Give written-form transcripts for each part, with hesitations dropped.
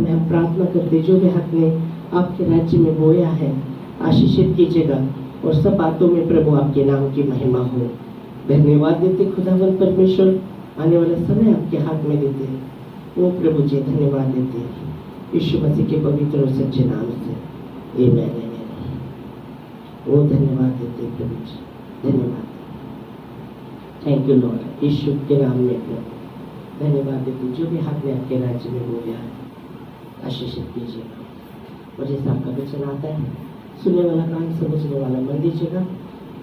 समय हम प्रार्थना करते, जो भी हक ने आपके राज्य में बोया है आशीषित कीजिएगा, और सब बातों में प्रभु आपके नाम की महिमा हो। धन्यवाद देते खुदावन परमेश्वर, आने वाला समय आपके हाथ में देते हैं। वो प्रभु जी धन्यवाद देते हैं यीशु मसीह के पवित्र और सच्चे नाम से, आमीन। वो धन्यवाद देते हैं प्रभु जी, धन्यवाद। थैंक यू लॉर्ड, यीशु के नाम में प्रभु धन्यवाद देते। जो भी हाथ में आपके राज्य में बोया है आशीषित कीजिएगा, और जैसा आपका वचन आता है सुनने वाला कान, समझने वाला मन दीजिएगा,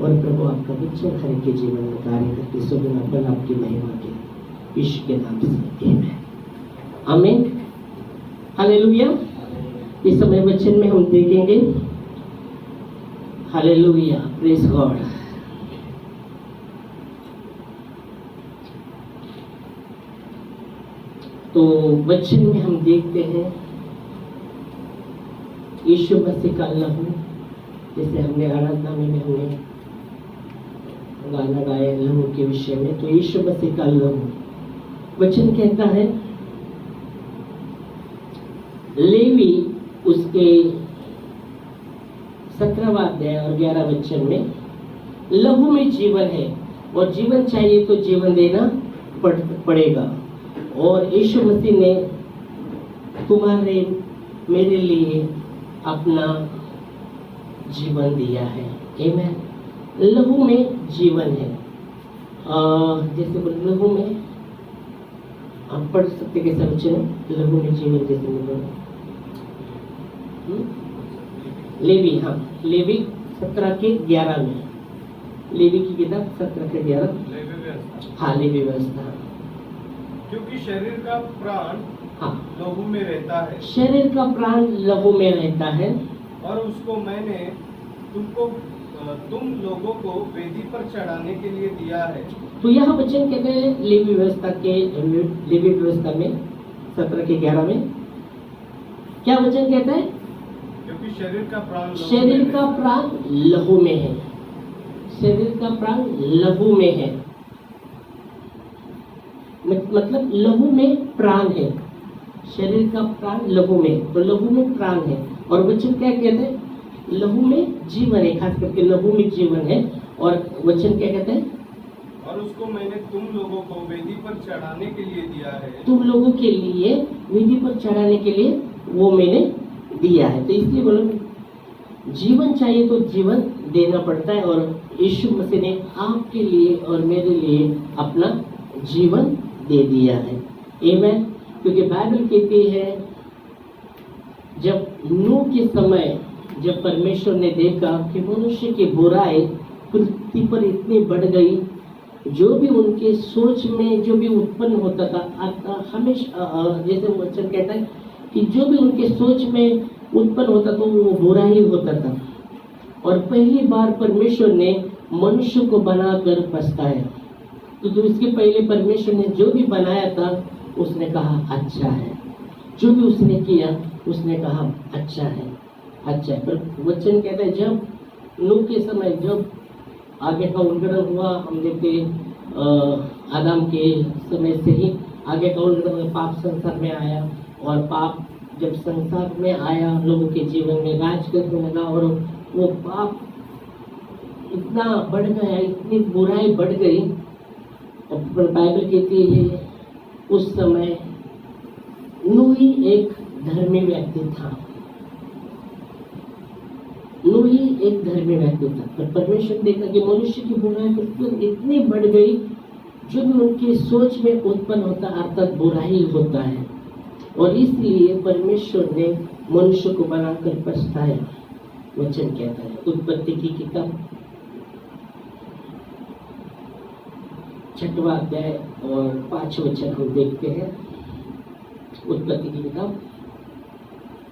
और प्रभु आपका वचन हर के जीवन में कार्य करके सुगुना फल आपकी महिमा के यीशु के नाम से, आमीन। हालेलुया। इस समय वचन में हम देखेंगे, हालेलुया, प्रेज गॉड। तो वचन में हम देखते हैं यीशु मसीह का लहू, जैसे हमने आराधना में हमने गाना गाया लहू के विषय में। तो यीशु मसीह का लहू, वचन कहता है लेवी उसके 17वां अध्याय और 11 वचन में, लहू में जीवन है और जीवन चाहिए तो जीवन देना पड़ेगा, और यीशु मसीह ने तुम्हारे मेरे लिए अपना जीवन दिया है, आमीन। लहू में जीवन है, जैसे लहू में आप पढ़ सकते कैसा वचन, लहू में जीवन जैसे लेवी, हाँ लेवी 17 के 11 में, लेवी की किताब 17 के 11, हाँ लेवी व्यवस्था। क्योंकि शरीर का प्राण हाँ लहू में रहता है, शरीर का प्राण लहू में रहता है, और उसको मैंने तुम लोगों को वेदी पर चढ़ाने के लिए दिया है। तो यह वचन कहते हैं लेवी व्यवस्था में 17 के 11 में क्या वचन कहता है, क्योंकि शरीर का प्राण लहू में है, शरीर का प्राण लहू में है, मतलब लहू में प्राण है, शरीर का प्राण लहू में, तो लहू में प्राण है। और वचन क्या कहते हैं, लहू में जीवन है, खास करके लहू में जीवन है। और वचन क्या कहते हैं, और उसको मैंने तुम लोगों को वेदी पर चढ़ाने के लिए दिया है, तुम लोगों के लिए वेदी पर चढ़ाने के लिए वो मैंने दिया है। तो इसलिए बोलो जीवन चाहिए तो जीवन देना पड़ता है, और यीशु मसीह ने आपके लिए और मेरे लिए अपना जीवन दे दिया है, आमीन। क्योंकि बाइबल कहती है जब नूह के समय जब परमेश्वर ने देखा कि मनुष्य की बुराई पृथ्वी पर इतनी बढ़ गई, जो भी उनके सोच में जो भी उत्पन्न होता था, हमेशा जैसे वचन कहता है कि जो भी उनके सोच में उत्पन्न होता था वो बुरा ही होता था। और पहली बार परमेश्वर ने मनुष्य को बनाकर पछताया। तो इसके पहले परमेश्वर ने जो भी बनाया था उसने कहा अच्छा है, जो भी उसने किया उसने कहा अच्छा है, अच्छा है। पर वचन कहता है जब नूह के समय जब आगे का उल्लंघन हुआ, हम देखते आदम के समय से ही आगे का उल्लंघन, पाप संसार में आया, और पाप जब संसार में आया लोगों के जीवन में राज करने लगा, और वो पाप इतना बढ़ गया, इतनी बुराई बढ़ गई। और बाइबल कहती है उस समय नूह ही एक धर्मी व्यक्ति था, नूह ही एक धर्मी व्यक्ति था। पर परमेश्वर देखा कि मनुष्य की बुराई इतनी बढ़ गई, जो भी उनकी सोच में उत्पन्न होता अर्थात बुराई होता है, और इसलिए परमेश्वर ने मनुष्य को बनाकर पछताया। वचन कहता है उत्पत्ति की किताब 6वां अध्याय और 5 वचन हम देखते हैं। उत्पत्ति की किताब,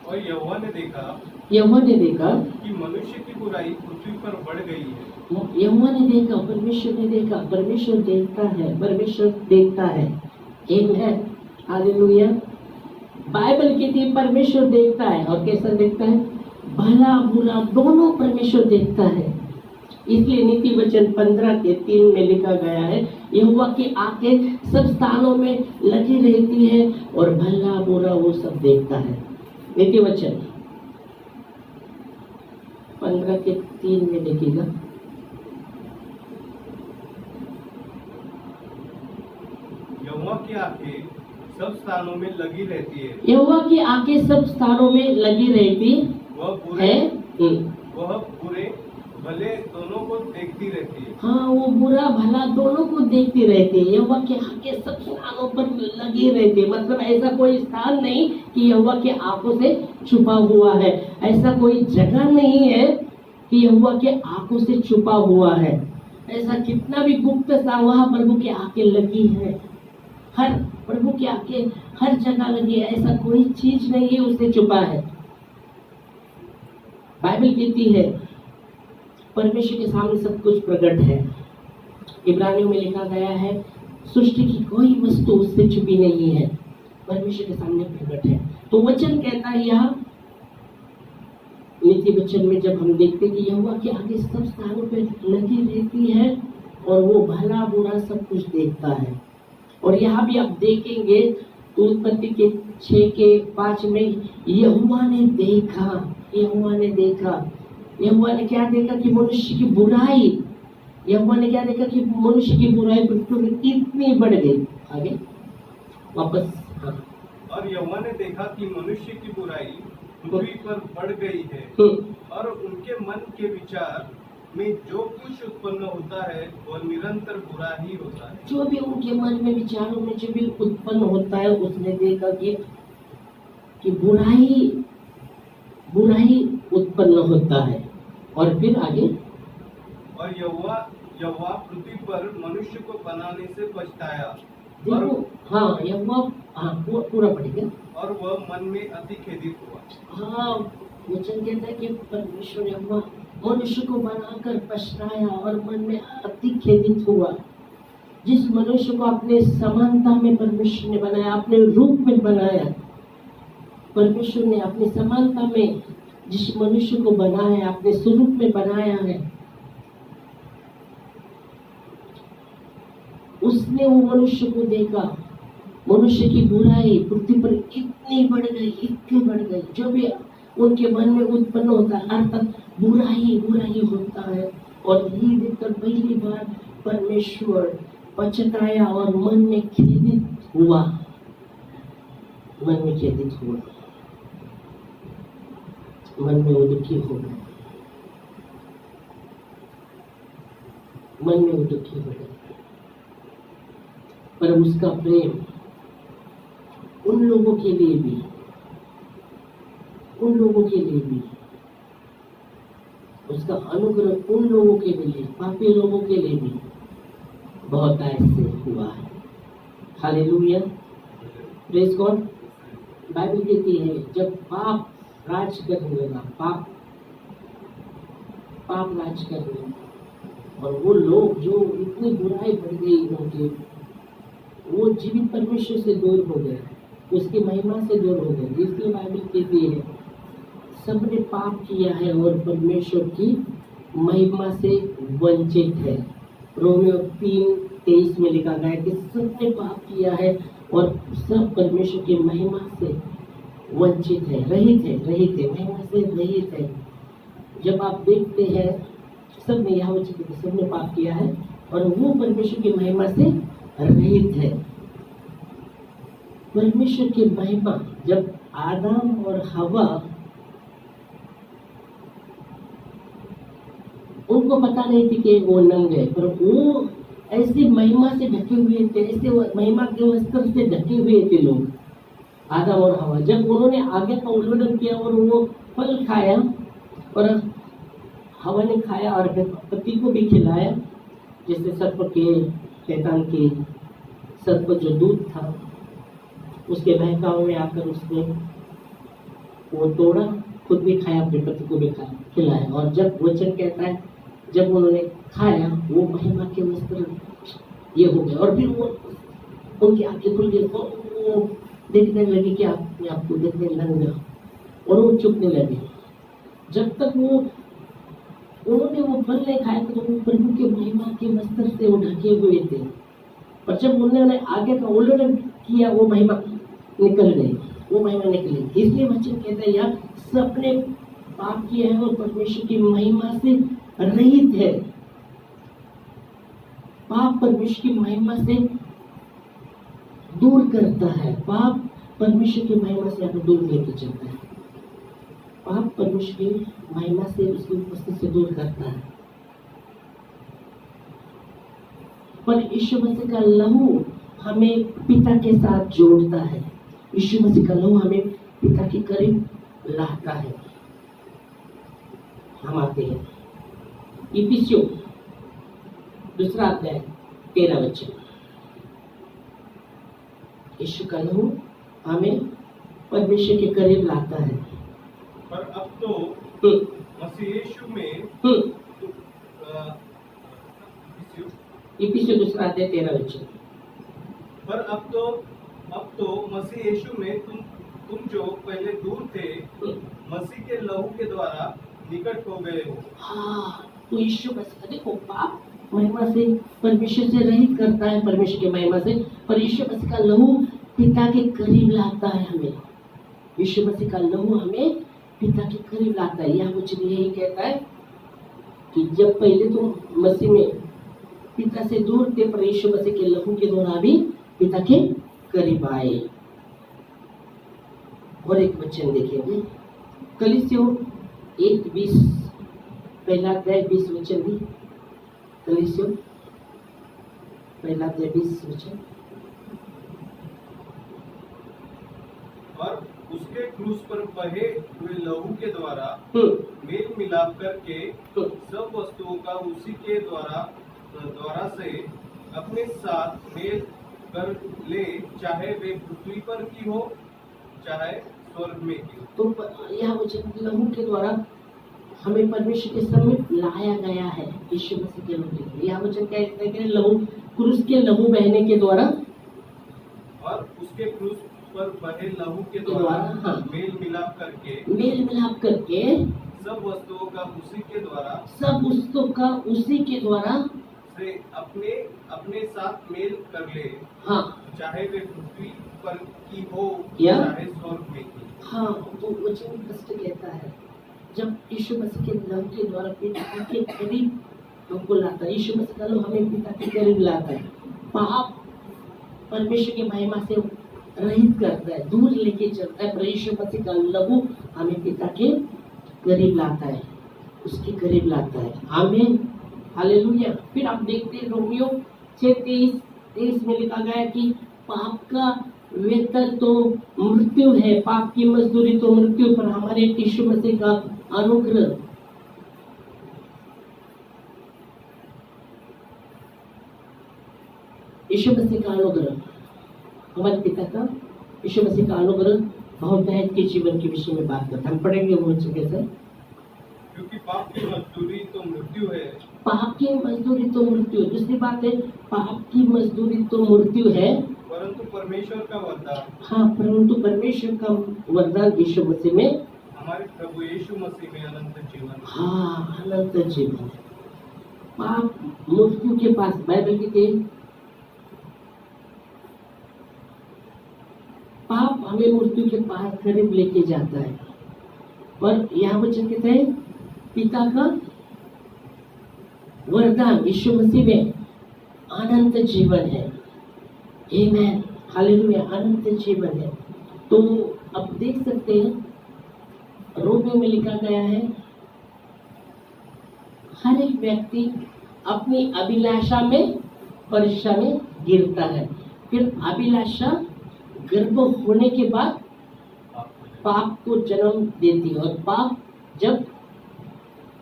और यहोवा ने देखा कि मनुष्य की बुराई पृथ्वी पर बढ़ गई है। यहोवा ने देखा, परमेश्वर ने देखा, परमेश्वर देखता है, परमेश्वर देखता है, आमीन, हालेलुया। बाइबल कहती है परमेश्वर देखता है, और कैसा देखता है, भला बुरा दोनों परमेश्वर देखता है। इसलिए नीति वचन 15:3 में लिखा गया है, यहोवा की आंखें सब स्थानों में लगी रहती है और भला बुरा वो सब देखता है। नीति वचन 15:3 में देखिएगा, यहोवा की आंखें सब स्थानों में लगी रहती है। यहोवा की आंखें सब स्थानों में लगी रहती है। वह बुरे भले दोनों को देखती रहती है। हाँ, वो बुरा भला दोनों को देखती रहती है। यहोवा की आंखें सब स्थानों पर लगी रहती है, मतलब ऐसा कोई स्थान नहीं कि यहोवा की आंखों से छुपा हुआ है। ऐसा कोई जगह नहीं है कि यहोवा के आंखों से छुपा हुआ है। ऐसा कितना भी गुप्त सा, वहाँ प्रभु की आंखें लगी है। हर प्रभु की आंखें हर जगह लगी है। ऐसा कोई चीज नहीं है उससे छुपा है। बाइबल कहती है परमेश्वर के सामने सब कुछ प्रकट है। इब्रानियों में लिखा गया है, सृष्टि की कोई वस्तु उससे छुपी नहीं है, परमेश्वर के सामने प्रकट है। तो वचन कहता है यहाँ नीति वचन में, जब हम देखते हैं कि यहोवा की आंखें सब स्थानों पर लगी रहती है और वो भला बुरा सब कुछ देखता है। और यहाँ भी आप देखेंगे उत्पत्ति के 6:5 में, यहोवा ने देखा, यहोवा ने देखा, यहोवा ने क्या देखा कि मनुष्य की बुराई, यहोवा ने क्या देखा कि मनुष्य की बुराई पृथ्वी में इतनी बढ़ गई। आगे वापस, हाँ। और यहोवा ने देखा कि मनुष्य की बुराई पृथ्वी पर बढ़ गई है और उनके मन के विचार में जो कुछ उत्पन्न होता है वह निरंतर बुरा ही होता है। जो भी उनके मन में विचारों में जो भी उत्पन्न होता है, उसने देखा कि बुराई उत्पन्न होता है। और फिर आगे, और यहोवा पृथ्वी पर मनुष्य को बनाने से पछताया। देखो, हाँ, यहोवा, हाँ, पूरा पढ़ेगा। और वह मन में अति खेदित हुआ। हाँ, वचन कहता है कि परमेश्वर यहोवा मनुष्य को बनाकर पछताया और मन में अति खेदित हुआ। जिस मनुष्य को अपने समानता में परमेश्वर ने बनाया, अपने रूप में बनाया, परमेश्वर ने अपनी समानता में जिस मनुष्य को बनाया, अपने स्वरूप में बनाया है, उसने वो मनुष्य को देखा, मनुष्य की बुराई पृथ्वी पर इतनी बढ़ गई, जो भी उनके मन में उत्पन्न होता है अर्थात बुराई होता है। और ये देखकर पहली बार परमेश्वर पछताया और मन में खेदित हुआ, मन में वो दुखी हो गया, पर उसका प्रेम उन लोगों के लिए भी, उसका अनुग्रह उन लोगों के लिए, पापी लोगों के लिए भी बहुत ऐसे हुआ है। Hallelujah, praise God. बाइबल कहती है जब पाप राज करने लगा, पाप राज करने लगा और वो लोग जो इतनी बुराई बढ़ गई उनके, वो जीवित परमेश्वर से दूर हो गए, उसकी महिमा से दूर हो गए। इसलिए बाइबल कहती है सबने पाप किया है और परमेश्वर की महिमा से वंचित है। रोमियो 3:23 में लिखा गया है कि सबने पाप किया है और सब परमेश्वर की महिमा से वंचित है, रहित है, महिमा से रहित है। जब आप देखते हैं सबने, यहाँ सबने पाप किया है और वो परमेश्वर की महिमा से रहित है। परमेश्वर की महिमा, जब आदम और हवा, उनको पता नहीं थी कि वो नंगे हैं, पर वो ऐसी महिमा से ढके हुए थे, ऐसे महिमा के वस्त्र से ढके हुए थे लोग, आदम और हवा। जब उन्होंने आगे का उल्लंघन किया और वो फल खाया और हवा ने खाया और पति को भी खिलाया, जैसे सर्प के, शैतान के, सर्प जो दूध था उसके बहकाव में आकर उसने वो तोड़ा, खुद भी खाया, अपने पति को भी खाया, खिलाया। और जब वचन कहता है जब उन्होंने खाया वो महिमा के वस्त्र ये हो गए और फिर वो उनकी आंखें खुल गई, वो देखने लगी कि अपने आप को देखने लग गया और वो चुपने लगे। जब तक वो उन्होंने वो फल नहीं खाया तो वो प्रभु के महिमा के वस्त्र से वो ढके हुए थे, पर जब उन्होंने आगे का उल्लंघन किया वो महिमा निकल गई, वो महिमा निकली। इसलिए वचन कहता है यार सबने पाप किया है और परमेश्वर की महिमा से रहित है। पाप परमेश्वर की महिमा से दूर करता है, पाप परमेश्वर की महिमा से आपको दूर लेके चलता है, पाप परमेश्वर की महिमा से उसकी उपस्थिति से दूर करता है। पर यीशु मसीह का लहू हमें पिता के साथ जोड़ता है, यीशु मसीह का लहू हमें पिता के करीब लाता है। हम आते हैं इफिसियों दूसरा अध्याय 13 वचन। यीशु का लहू हमें परमेश्वर के करीब लाता है। पर अब तो मसीह यीशु में इफिसियों दूसरा अध्याय 13 वचन। पर अब तो मसीह यीशु में तुम जो पहले दूर थे मसीह के लहू के द्वारा निकट हो गए हो। हाँ, तो यीशु मसीह देखो पाप महिमा से परमेश्वर से रहित करता है, परमेश्वर की महिमा से, पर यीशु मसीह का लहू पिता के करीब लाता है हमें। यीशु मसीह का लहू हमें पिता के करीब लाता है। यह वचन यही कहता है कि जब पहले तुम मसीह में पिता से दूर थे, पर यीशु मसीह के लहू के द्वारा भी पिता के करीब आए। और एक वचन देखिए कलीसियों 1:20 पहला अध्याय 20 वचन भी, कलीसियों पहला अध्याय 20 वचन। और उसके क्रूस पर बहे हुए लहू के द्वारा मेल मिलाप करके सब वस्तुओं का उसी के द्वारा से अपने साथ मेल कर ले, चाहे वे पृथ्वी पर की हो चाहे स्वर्ग में की हो। तो यह वचन लहू के द्वारा हमें परमेश्वर के समीप लाया गया है, यीशु मसीह के लहू के। यह वचन कहते हैं लहू क्रूस के लहू बहने के द्वारा और उसके क्रूस पर बहे लहू के द्वारा हाँ। मेल मिलाप करके सब वस्तुओं का उसी के द्वारा से अपने साथ मेल कर ले, हाँ, चाहे वे पृथ्वी पर की हो या चाहे स्वर्ग में की। हाँ, तो वचन स्पष्ट कहता है जब यीशु मसीह के लहू के द्वारा पिता के करीब हमको लाता है, यीशु मसीह का लहू हमें पिता के करीब लाता है। पाप परमेश्वर की महिमा से रहित करता है, दूर लेके चलता है, पर यीशु मसीह का लहू हमें पिता के करीब लाता है, उसके करीब लाता है। आमीन, हालेलुया। फिर आप देखते हैं रोमियो 6:23 में लिखा गया है कि पाप का वेतन तो मृत्यु है, पाप की मजदूरी तो मृत्यु, पर हमारे यीशु मसीह का अनुग्रह यीशु मसीह का अनुग्रह हमारे पिता का यीशु मसीह का अनुग्रह बहुतायत के जीवन के विषय में बात करता है। हम पढ़ेंगे वो कैसे, क्योंकि पाप की मजदूरी तो मृत्यु है। पाप की मजदूरी तो मृत्यु। दूसरी बात है पाप की मजदूरी तो मृत्यु है, परंतु परमेश्वर का वरदान, हाँ, परंतु परमेश्वर का वरदान यीशु मसीह में, हमारे प्रभु यीशु मसीह में अनंत जीवन। हाँ, अनंत जीवन। पाप मृत्यु के पास, बाइबल कहती है पाप हमें मृत्यु के पास करीब लेके जाता है, पर यहाँ वचन कहते हैं पिता का वरदान यीशु मसीह में अनंत जीवन है। आमीन, हालेलुया, अनंत जीवन है। तो अब देख सकते हैं रोमियो में लिखा गया है हर एक व्यक्ति अपनी अभिलाषा में परीक्षा में गिरता है, फिर अभिलाषा गर्भ होने के बाद पाप को जन्म देती है, और पाप जब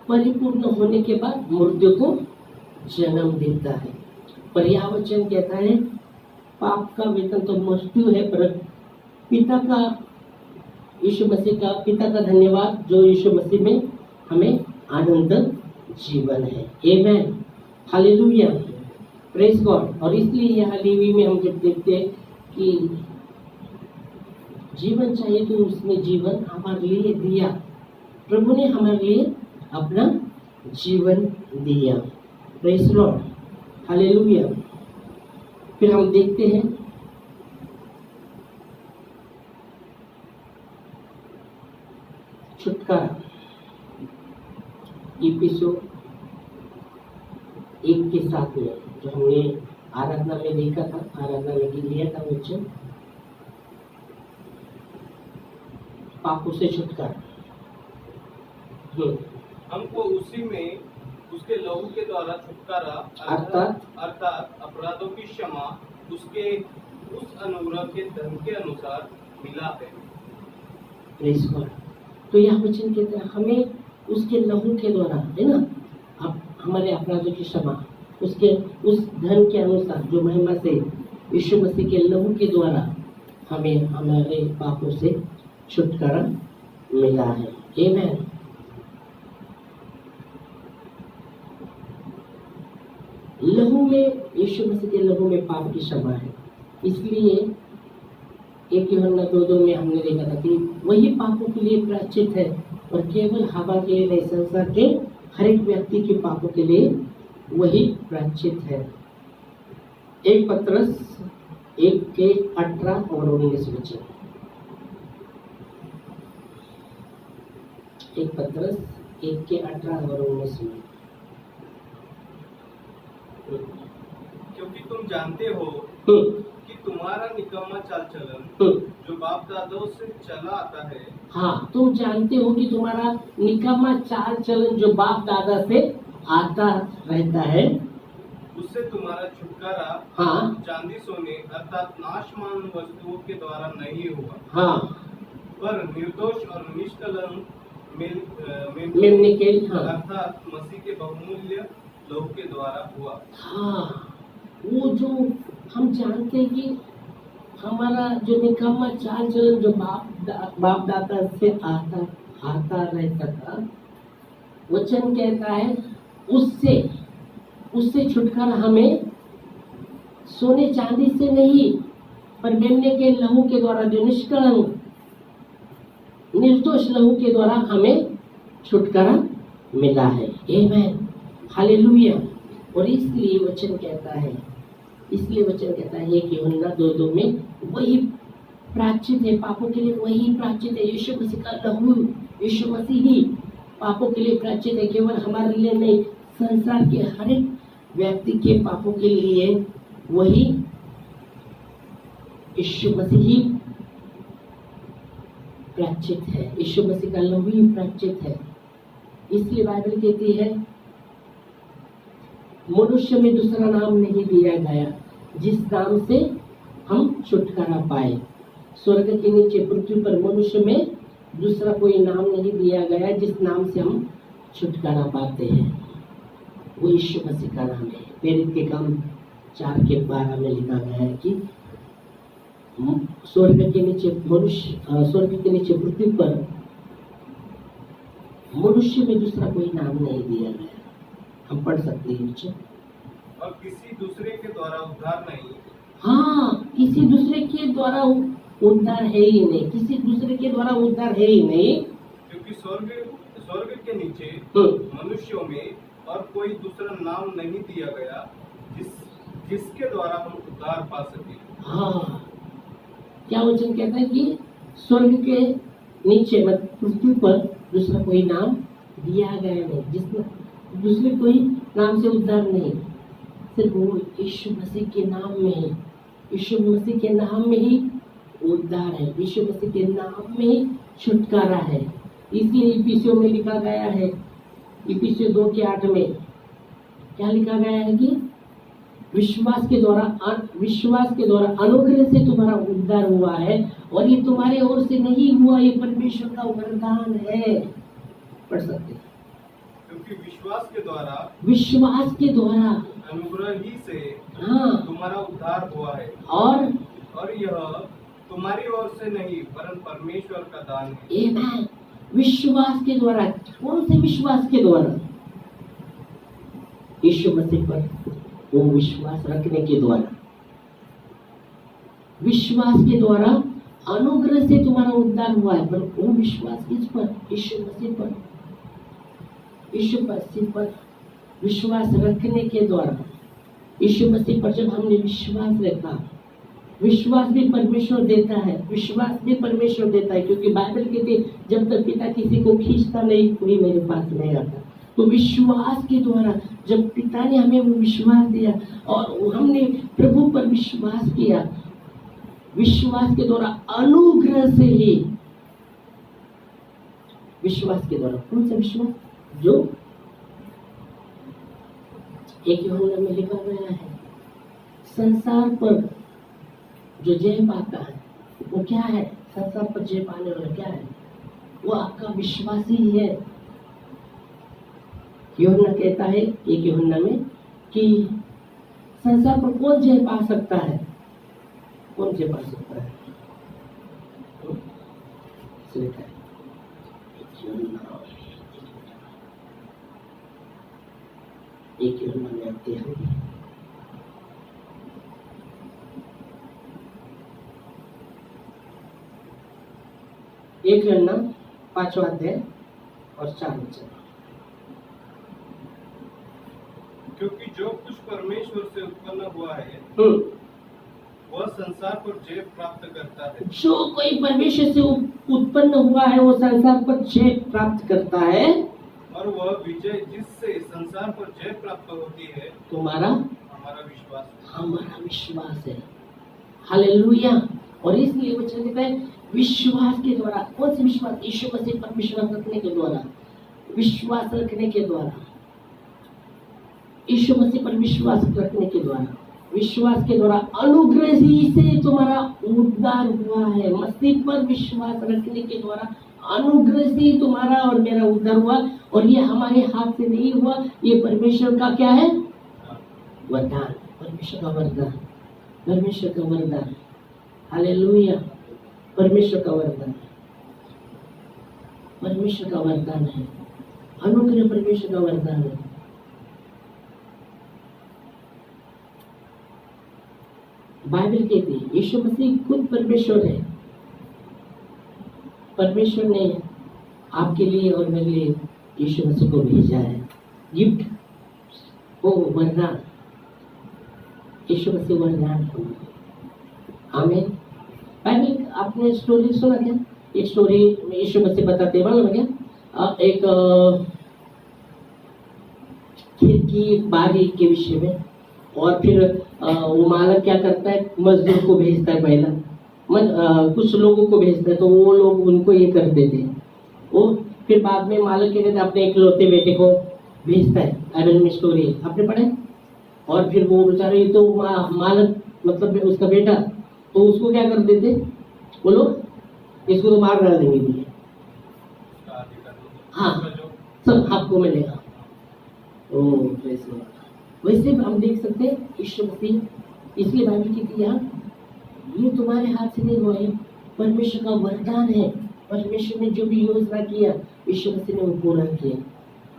परिपूर्ण होने के बाद मृत्यु को जन्म देता है। पर यह वचन कहता है पाप का वेतन तो मृत्यु है, पर पिता का यीशु मसीह का पिता का धन्यवाद जो यीशु मसीह में हमें आनंद जीवन है। आमीन, हालेलुया, प्रेज गॉड। और इसलिए यहाँ लेवी में हम जब देखते हैं कि जीवन चाहिए तो उसने जीवन हमारे लिए दिया, प्रभु ने हमारे लिए अपना जीवन दिया। Praise Lord, hallelujah. फिर हम देखते हैं छुटकारा, इफिसियों 1:7 में, जो हमने आराधना में देखा था, आराधना में लिया था वचन, पापों से छुटकारा। हमको उसी में उसके लहू के द्वारा छुटकारा अर्थात अपराधों की क्षमा उसके उस अनुग्रह के धन के अनुसार मिला है। Praise God. तो यह वचन कहते हैं हमें उसके लहू के द्वारा, है ना, अब हमारे अपराधों की क्षमा उसके उस धन के अनुसार जो महिमा से यीशु मसीह के लहू के द्वारा हमें हमारे पापों से छुटकारा मिला है। आमीन। लहू में, यीशु मसीह के लहू में पाप की क्षमा है। इसलिए 1 यूहन्ना 2:2 में हमने देखा था कि वही पापों के लिए प्रायश्चित है, और केवल हवा के लिए नहीं, संसार के हर एक व्यक्ति के पापों के लिए वही प्रायश्चित है। 1 पत्रस 1:18 और 19 वचन। 1 पत्रस 1:18 और 19 में। क्योंकि तुम जानते हो कि तुम्हारा निकम्मा चाल चलन जो बाप दादों से चला आता है। हाँ, तुम जानते हो कि तुम्हारा निकम्मा चाल चलन जो बाप दादा से आता रहता है, उससे तुम्हारा छुटकारा हाँ, चांदी सोने अर्थात नाशमान वस्तुओं के द्वारा नहीं हुआ, हाँ, पर निर्दोष और निष्कलंक मेमने के, हाँ, अर्थात मसीह के बहुमूल्य लहू के द्वारा हुआ। हाँ, वो जो हम जानते हैं कि हमारा जो निकम्मा चाल चलन जो बाप दादा से आता रहता था, वचन कहता है उससे छुटकारा हमें सोने चांदी से नहीं, पर मेमने के लहू के द्वारा, जो निष्कलंक निर्दोष लहू के द्वारा हमें छुटकारा मिला है। आमीन, हालेलुया। और इसलिए वचन कहता है कि यूहन्ना 2:2 में वही प्रायश्चित है पापों के लिए, वही प्रायश्चित है यीशु मसीह का लहू। यीशु मसीह ही पापों के लिए प्रायश्चित है, केवल हमारे लिए नहीं, संसार के हर एक व्यक्ति के पापों के लिए वही यीशु मसीह ही प्रायश्चित है। यीशु मसीह का लहू ही प्रायश्चित है। इसलिए बाइबल कहती है मनुष्य में दूसरा नाम नहीं दिया गया जिस नाम से हम छुटकारा पाए। स्वर्ग के नीचे पृथ्वी पर मनुष्य में दूसरा कोई नाम नहीं दिया गया जिस नाम से हम छुटकारा पाते हैं, वो यीशु मसीह का नाम है। प्रेरित के काम 4:12 में लिखा गया है कि स्वर्ग के नीचे पृथ्वी पर मनुष्य में दूसरा कोई नाम नहीं दिया गया। हम पढ़ सकते हैं और किसी दूसरे के द्वारा उद्धार नहीं। हाँ, किसी दूसरे के द्वारा उद्धार है ही नहीं, किसी दूसरे के द्वारा उद्धार है ही नहीं, क्योंकि स्वर्ग के नीचे मनुष्यों में और कोई दूसरा नाम नहीं दिया गया जिसके द्वारा हम उद्धार पा सके। हाँ, क्या वचन कहता है कि स्वर्ग के नीचे मतलब पृथ्वी पर दूसरा कोई नाम दिया गया नहीं, जिसमें दूसरे कोई नाम से उद्धार नहीं, सिर्फ वो यीशु मसीह के नाम में ही, यीशु मसीह के नाम में ही उद्धार है, यीशु मसीह के नाम में ही छुटकारा है। इसलिए इफिसियों में लिखा गया है, इफिसियों 2:8 में क्या लिखा गया है कि विश्वास के द्वारा अनुग्रह से तुम्हारा उद्धार हुआ है, और ये तुम्हारे ओर से नहीं हुआ, ये परमेश्वर का वरदान है। पढ़ सकते हैं। क्योंकि विश्वास के द्वारा अनुग्रह ही से तुम्हारा उद्धार हुआ है, और यह तुम्हारी ओर से नहीं वरन परमेश्वर का दान है। आमीन। विश्वास के द्वारा, कौन से विश्वास के द्वारा? यीशु मसीह पर वो विश्वास रखने के द्वारा, विश्वास के द्वारा अनुग्रह से तुम्हारा उद्धार हुआ है, पर वो विश्वास किस पर? यीशु मसीह पर। यीशु मसीह पर विश्वास रखने के द्वारा, यीशु मसीह पर जब हमने विश्वास रखा, विश्वास भी परमेश्वर देता है, विश्वास भी परमेश्वर देता है, क्योंकि बाइबल कहती है जब तक पिता किसी को खींचता नहीं कोई मेरे पास नहीं आता। तो विश्वास के द्वारा जब पिता ने हमें वो विश्वास दिया और हमने प्रभु पर विश्वास किया, विश्वास के द्वारा अनुग्रह से ही, विश्वास के द्वारा, कौन सा विश्वास? जो एक यूहन्ना में लिखा गया है, संसार पर जो जय पाता है वो क्या है? संसार पर जय पाने वाला क्या है? वो आपका विश्वास ही है। यूहन्ना कहता है एक यूहन्ना में कि संसार पर कौन जय पा सकता है? कौन जय पा सकता है? एक यूहन्ना में आते हैं, एक यूहन्ना 5वां अध्याय और 4 वचन। क्योंकि जो कुछ परमेश्वर से उत्पन्न हुआ है वह संसार पर जय प्राप्त करता है। जो कोई परमेश्वर से उत्पन्न हुआ है वो संसार पर जय प्राप्त करता है, और वह विजय जिससे संसार पर जय प्राप्त होती है तुम्हारा हमारा विश्वास है। हालेलुया। और इसलिए वो कहता है विश्वास के द्वारा। कौन सा विश्वास? यीशु मसीह पर विश्वास रखने के द्वारा, विश्वास रखने के द्वारा, यीशु मसीह पर विश्वास रखने के द्वारा, विश्वास के द्वारा अनुग्रह ही से तुम्हारा उद्धार हुआ है। मसीह पर विश्वास रखने के द्वारा अनुग्रह से तुम्हारा और मेरा उद्धार हुआ, और ये हमारे हाथ से नहीं हुआ, ये परमेश्वर का क्या है? वरदान, परमेश्वर का वरदान, परमेश्वर का वरदान। हालेलुया। परमेश्वर का वरदान, परमेश्वर का वरदान है, अनुग्रह परमेश्वर का वरदान है। बाइबल कहती है यीशु मसीह खुद परमेश्वर है। परमेश्वर ने आपके लिए और मेरे लिए यीशु मसीह को भेजा है, गिफ्ट, वो वरदान, यीशु मसीह वरदान। आमीन। बाइबल आपने स्टोरी सुना क्या? एक स्टोरी यीशु मसीह बताते हैं, मालूम है क्या? एक खेत की बारी के विषय में, और फिर वो मालिक क्या करता है? मजदूर को भेजता है पहला, कुछ लोगों को भेजता है, तो वो लोग उनको ये करते थे। वो फिर बाद में मालिक क्या कहते हैं? अपने इकलौते बेटे को भेजता है। बाइबल में स्टोरी आपने पढ़े। और फिर वो बेचारे तो मालिक मतलब उसका बेटा, तो उसको क्या कर देते? बोलो, इसको तो मार डाल देंगे भी, हाँ, सब आपको मिलेगा। वैसे हम देख सकते हैं यीशु मसीह, इसलिए बाइबल कहती है ये तुम्हारे हाथ से नहीं हुआ है, परमेश्वर का वरदान है। परमेश्वर ने जो भी योजना किया यीशु मसीह ने वो पूरा किया।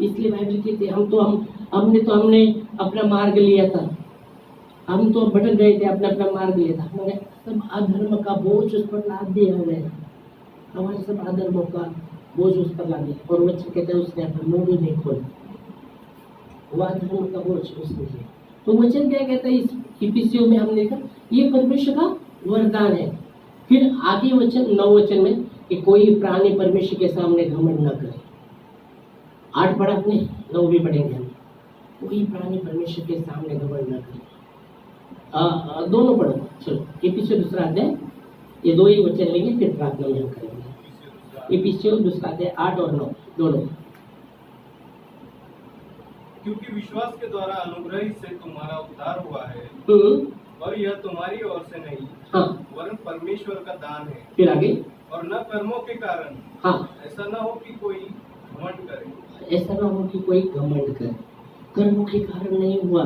इसलिए बाइबल कहती है हमने अपना मार्ग लिया था, हम तो भटक गए थे, अपना मार्ग लिया था, हमारे सब अधर्म का बोझ उस पर लाद दिया गया, हमारे सब अधर्मों का बोझ उस पर लाद दिया। और वचन कहते हैं उसने अपना मुंह भी नहीं खोला, वो अधर्म का बोझ उसने लिया। तो वचन क्या कहता है? इस इफिसियों में हम देखा ये परमेश्वर का वरदान है। फिर आगे वचन 9 वचन में कि कोई प्राणी परमेश्वर के सामने घमंड न करे। 8 पढ़ा आपने, 9 भी पढ़ेंगे हम। कोई प्राणी परमेश्वर के सामने घमंड न करे। दोनों पढ़ो, चलो। इफिसियों दूसरा अध्याय, ये 2 ही वचन लेंगे, फिर प्रार्थना में हम करेंगे। इफिसियों दूसरा अध्याय 8 और 9 दोनों। क्योंकि विश्वास के द्वारा अनुग्रह से तुम्हारा उद्धार हुआ है, और यह तुम्हारी ओर से नहीं, हाँ, वरन परमेश्वर का दान है। फिर आगे, और न कर्मों के कारण, हाँ, ऐसा न हो कि कोई घमंड करे। ऐसा ना हो कि कोई घमंड करे। कर्मों के कारण नहीं हुआ।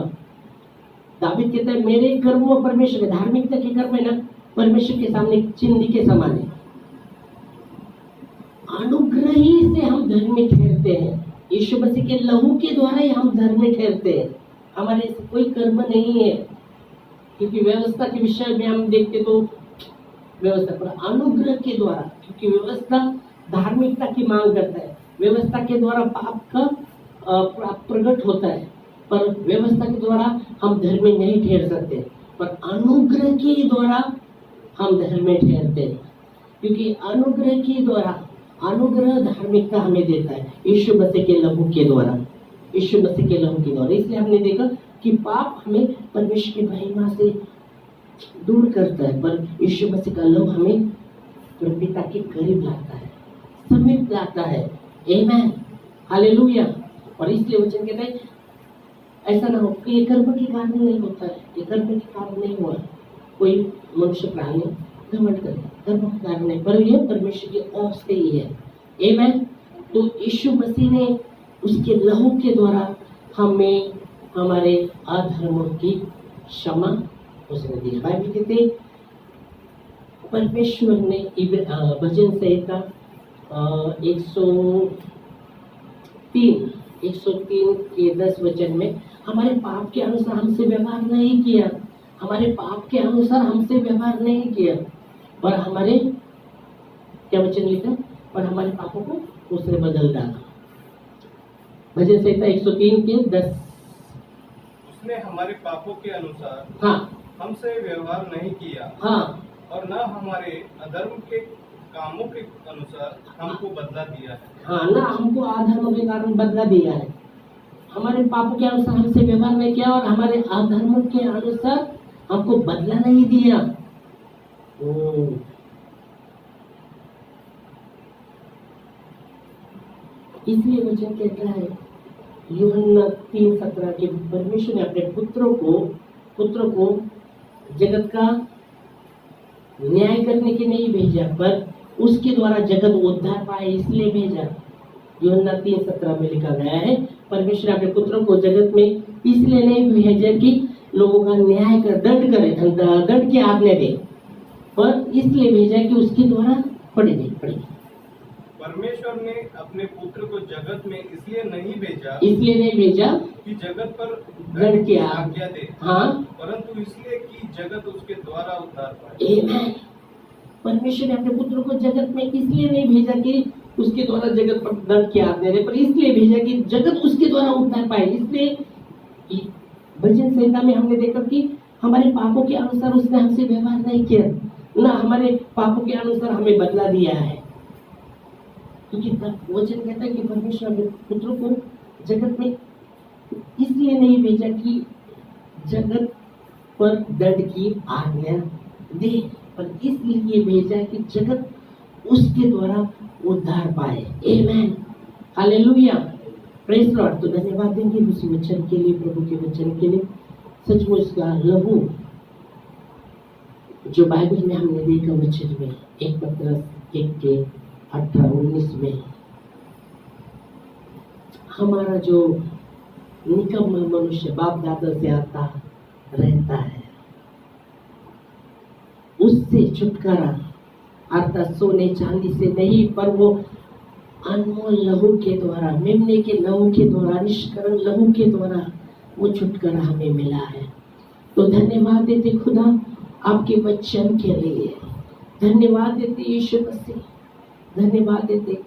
दावीद कहता है मेरे कर्म वो परमेश्वर के, धार्मिकता के कर्म है ना, परमेश्वर के सामने चिन्ह के समान है। अनुग्रह ही से हम धर्मी ठहरते हैं। यीशु मसीह के लहू के द्वारा ही हम धर्मी ठहरते हैं, हमारे कोई कर्म नहीं है। क्योंकि व्यवस्था के विषय में हम देखते तो व्यवस्था पर अनुग्रह के द्वारा, क्योंकि व्यवस्था धार्मिकता की मांग करता है, व्यवस्था के द्वारा पाप का प्रकट होता है, पर व्यवस्था के द्वारा हम धर्म में नहीं ठहर सकते, पर अनुग्रह के द्वारा हम धर्म में ठहरते हैं। क्योंकि अनुग्रह के द्वारा, अनुग्रह धार्मिकता हमें देता है यीशु मसीह के लहू के द्वारा, यीशु मसीह के लहू के द्वारा। इसलिए हमने देखा कि पाप हमें परमेश्वर की महिमा से दूर करता है, पर यीशु मसीह का लहू हमें पिता के करीब लाता है, समीप लाता है। आमेन, हालेलुया। और इसलिए वचन कहता है ऐसा ना हो कि ये कर्म के कारण नहीं होता है, ये कर्म के कारण नहीं हुआ। कोई मनुष्य प्राणी घमंड करे, कर्म के कारण नहीं, पर यह परमेश्वर की ओर से ही है। आमेन। तो यीशु मसीह ने उसके लहू के द्वारा हमें हमारे अधर्मों की क्षमा उसने दी। बाइबल कहते परमेश्वर ने भजन संहिता 103 के 10 वचन में हमारे पाप के अनुसार हमसे व्यवहार नहीं किया, हमारे पाप के अनुसार हमसे व्यवहार नहीं किया, पर हमारे क्या वचन लिखा, पर हमारे पापों को उसने बदल डाला। भजन संहिता 103 के 10। उसने हमारे पापों के अनुसार हाँ हमसे व्यवहार नहीं किया, हाँ, और न हमारे अधर्म के कामों के अनुसार हमको बदला दिया है। हाँ, ना हमको अधर्मों के कारण बदला दिया है। हमारे पापों के अनुसार हमसे व्यवहार नहीं किया और हमारे अधर्मों के अनुसार हमको बदला नहीं दिया। इसलिए वचन कहता है यूहन्ना 3:17 के परमेश्वर ने अपने पुत्र को जगत का न्याय करने के नहीं भेजा, पर उसके द्वारा जगत उद्धार पाए इसलिए भेजा। यूहन्ना 3:17 में लिखा गया है परमेश्वर अपने पुत्र को जगत में इसलिए नहीं भेजा कि लोगों का न्याय कर, दंड की आज्ञा दे, पर इसलिए भेजा कि उसके द्वारा पड़ेगी। परमेश्वर ने अपने पुत्र को जगत में इसलिए नहीं भेजा कि जगत पर दंड की आज्ञा दे, हाँ, परंतु इसलिए कि जगत उसके द्वारा उद्धार पाए। आमेन। परमेश्वर ने अपने पुत्र को जगत में इसलिए नहीं भेजा कि उसके द्वारा जगत पर दंड की आज्ञा दे, पर इसलिए भेजा कि जगत उसके द्वारा उद्धार पाए। इसलिए भजन संहिता में हमने देखा कि हमारे पापों के अनुसार उसने हमसे व्यवहार नहीं किया, ना हमारे पापों के अनुसार हमें बदला दिया है। क्योंकि वचन कहता है कि परमेश्वर अपने पुत्र को जगत में इसलिए नहीं भेजा कि जगत पर दंड की आज्ञा दे, पर इसलिए भेजा कि जगत उसके द्वारा उद्धार पाए। आमेन, हालेलुया, प्रेज लॉर्ड। तो धन्यवाद देंगे उसी वचन के लिए, प्रभु के वचन के लिए। सचमुच का लहू जो बाइबल में हमने देखा वचन में 1 पत्रस 1 के 18-19 में हमारा जो निकम्मा मनुष्य बाप दादा से आता रहता है उससे छुटकारा, अर्थात सोने चांदी से नहीं, पर वो अनमोल लहू के द्वारा, मेमने के लहू के द्वारा, निष्करण लहू के द्वारा वो छुटकारा हमें मिला है। तो धन्यवाद देते खुदा आपके वचन के लिए, धन्यवाद देते यीशु मसीह, धन्यवाद देते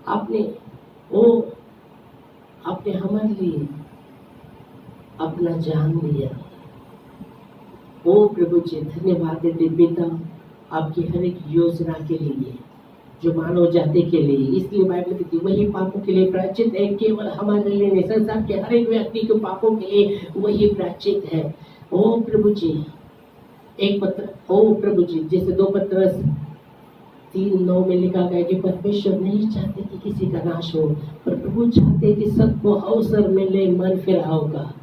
आपने हमारे लिए अपना जान दिया। ओ प्रभु जी, धन्यवाद देते पिता आपकी हर एक योजना के लिए जो मानव जाति के लिए। इसलिए बाइबल कहती है वही पापों के लिए प्रायश्चित है, केवल हमारे लिए नहीं, संसार के हर एक व्यक्ति के पापों के लिए वही प्रायश्चित है। ओ प्रभु जी, प्रभु जी, जैसे 2 पत्रस 3:9 में लिखा गया कि परमेश्वर नहीं चाहते कि किसी का नाश हो, पर प्रभु चाहते कि सबको अवसर मिले मन फिराव का,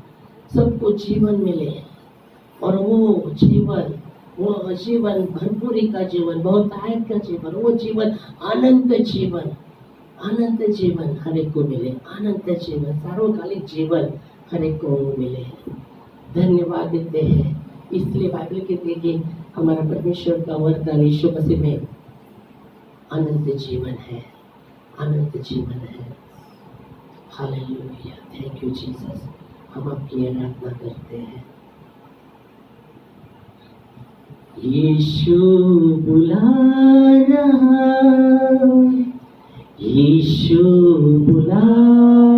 सबको जीवन मिले, और वो जीवन भरपूरी का जीवन, बहुतायत का जीवन, वो जीवन अनंत जीवन हर एक को मिले, अनंत जीवन, सार्वकालिक जीवन हर एक को मिले। धन्यवाद देते हैं। इसलिए बाइबल कहते हैं कि हमारा परमेश्वर का वरदान यीशु मसीह में अनंत जीवन है, अनंत जीवन है। Hallelujah, thank you Jesus. हम आपकी आराधना करते हैं। यीशु बुला रहा, यीशु बुला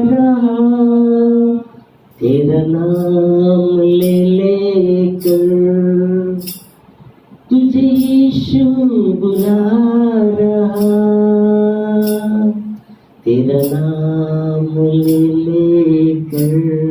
रहा, तेरा नाम ले लेकर तुझे यीशु बुला रहा, तेरा नाम ले लेकर